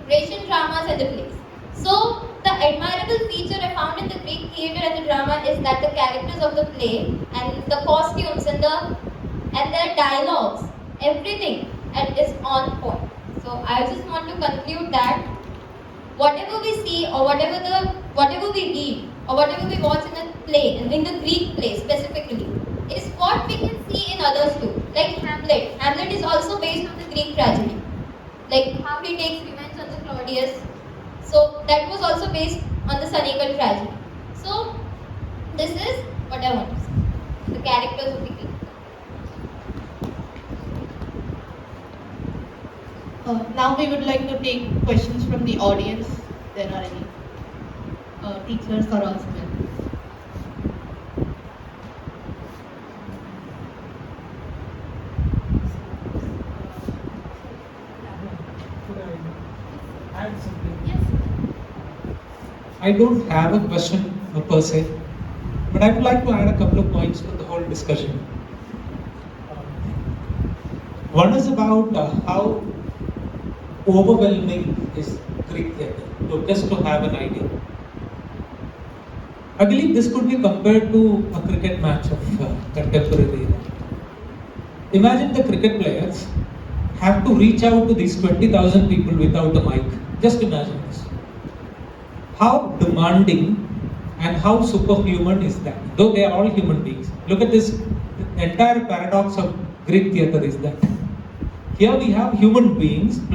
Grecian dramas and the plays. So the admirable feature I found in the Greek theatre and the drama is that the characters of the play and the costumes and their dialogues, everything is on point. So I just want to conclude that whatever we see or whatever we read or whatever we watch in a play, and in the Greek play specifically, is what we can see in others too. Like Hamlet. Hamlet is also based on the Greek tragedy. Like how he takes revenge on the Claudius. So that was also based on the Senegal tragedy. So this is what I want to say. The characters of the Greek. Now we would like to take questions from the audience. If there are any teachers or also members. I don't have a question per se, but I would like to add a couple of points to the whole discussion. One is about how overwhelming is Greek theatre, just to have an idea. I believe this could be compared to a cricket match of contemporary era. Imagine the cricket players have to reach out to these 20,000 people without a mic. Just imagine this. How demanding and how superhuman is that? Though they are all human beings. Look at this, the entire paradox of Greek theatre is that here we have human beings